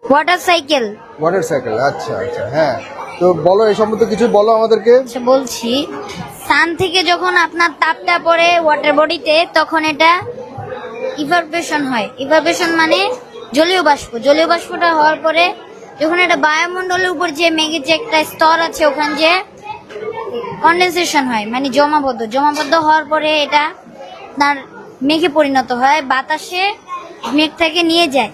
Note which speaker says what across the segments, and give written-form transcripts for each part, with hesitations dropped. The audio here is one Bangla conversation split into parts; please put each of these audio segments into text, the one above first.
Speaker 1: Water cycle.
Speaker 2: ওয়াটার সাইকেল, আচ্ছা আচ্ছা, হ্যাঁ। তো বলো এই সম্বন্ধে কিছু বলো আমাদেরকে।
Speaker 1: আচ্ছা বলছি, সান থেকে যখন আপনার তাপটা পড়ে ওয়াটার বডিতে, তখন এটা ইভাপোরেশন হয়। ইভাপোরেশন মানে জলীয় বাষ্প। জলীয় বাষ্পটা হওয়ার পরে যখন এটা বায়ুমণ্ডলের উপর যে মেঘের যে একটা স্তর আছে, ওখানে যে কন্ডেনসেশন হয়, মানে জমাবদ্ধ হওয়ার পরে এটা তার মেঘে পরিণত হয়, বাতাসে মেঘটাকে নিয়ে যায়।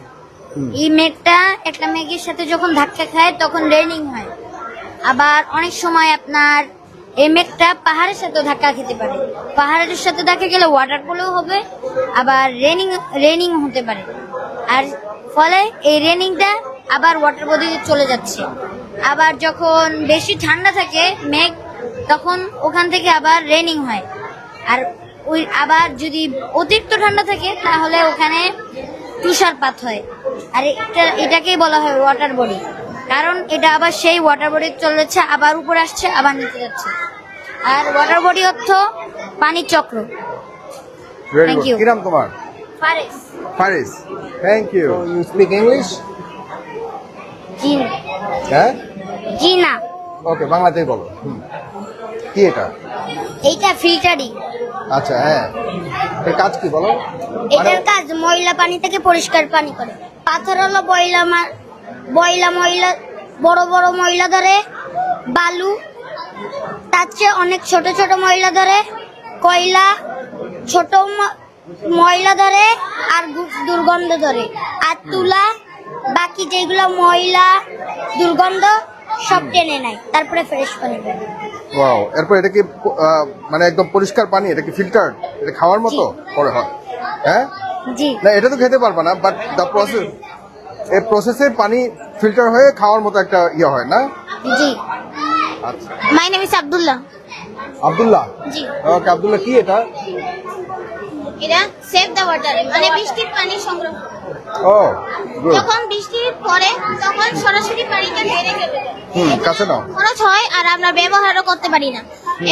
Speaker 1: এই মেঘটা একটা মেঘের সাথে যখন ধাক্কা খায় তখন রেনিং হয়। আবার অনেক সময় আপনার এই মেঘটা পাহাড়ের সাথে ধাক্কা খেতে পারে। পাহাড়ের সাথে ধাক্কা গেলে ওয়াটারফলও হবে, আবার রেনিং হতে পারে। আর ফলে এই রেনিংটা আবার ওয়াটার বডিতে চলে যাচ্ছে। আবার যখন বেশি ঠান্ডা থাকে মেঘ, তখন ওখান থেকে আবার রেনিং হয়। আর ওই আবার যদি অতিরিক্ত ঠান্ডা থাকে তাহলে ওখানে তুষারপাত হয়। আর এটাকেই বলা হয় ওয়াটার বডি, কারণ এটা আবার সেই ওয়াটার বডি চলে যাচ্ছে, আবার উপরে আসছে, আবার নিচে যাচ্ছে। আর ওয়াটার বডি অর্থ পানির চক্র।
Speaker 2: Very
Speaker 1: Thank
Speaker 2: good.
Speaker 1: you.
Speaker 2: কি নাম তোমার?
Speaker 1: Faris.
Speaker 2: Faris, thank you. You speak English?
Speaker 1: জি না।
Speaker 2: হ্যাঁ,
Speaker 1: জি না।
Speaker 2: ওকে, বাংলাতেই বলো। কি এটা?
Speaker 1: এইটা ফিল্টারই।
Speaker 2: আচ্ছা, হ্যাঁ, এর কাজ কি বলো?
Speaker 1: এটার কাজ ময়লা পানি থেকে পরিষ্কার পানি করে। পাথর হলো ময়লা, বড় বড় ময়লা ধরে। বালু তার চেয়ে অনেক ছোট ছোট ময়লা ধরে। কয়লা ছোট ময়লা ধরে আর দুর্গন্ধ ধরে। আর তুলা বাকি যেগুলো ময়লা দুর্গন্ধ সব টেনে নেয়, তারপরে ফ্রেশ পানি বের হয়।
Speaker 2: ওয়াও, এরপর এটা কি মানে একদম পরিষ্কার পানি? এটা কি ফিল্টার? এটা খাওয়ার মতো পরে হয়? হ্যাঁ,
Speaker 1: জি
Speaker 2: না এটা তো খেতে পারবা না, বাট দ্য প্রসেস, এই প্রসেসে পানি ফিল্টার হয়ে খাওয়ার মতো একটা ইয়ে হয় না?
Speaker 1: জি।
Speaker 2: আচ্ছা,
Speaker 1: my name is Abdullah.
Speaker 2: Abdullah.
Speaker 1: জি।
Speaker 2: ওকে, আব্দুল্লাহ, কি এটা?
Speaker 1: এটা সেভ দ্য ওয়াটার, মানে বৃষ্টির পানি সংগ্রহ।
Speaker 2: ও গুড।
Speaker 1: যখন বৃষ্টি পড়ে তখন সরাসরি পানিটা বেড়ে যাবে,
Speaker 2: কাছে নাও।
Speaker 1: খরচ হয় আর আমরা ব্যবহারও করতে পারি না।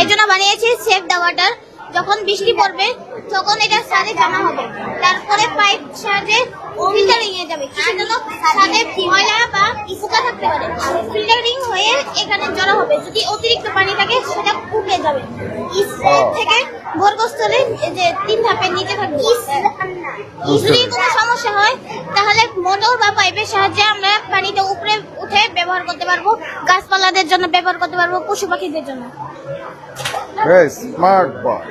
Speaker 1: এর জন্য বানিয়েছি সেভ দ্য ওয়াটার। যখন বৃষ্টি পড়বে তখন এটা ছাদে জমা হবে, তারপরে পাইপ সাহায্যে ফিল্টারিং এ যাবে। কিসের জন্য? ছাদে ময়লা বা পোকা থাকতে পারে, ফিল্টারিং হয়ে এখানে জড়ো হবে। যদি অতিরিক্ত পানি থাকে সেটা উপড়ে যাবে। স্প্রে থেকে ভূগর্ভস্থলে যে 3 ধাপের নিচে থাকবে। যদি কোনো সমস্যা হয় তাহলে মোটর বা পাইপের সাহায্যে আমরা পানিটা উপরে উঠে ব্যবহার করতে পারবো, গাছপালাদের জন্য ব্যবহার করতে পারবো, পশু পাখিদের জন্য।
Speaker 2: Very smart boy.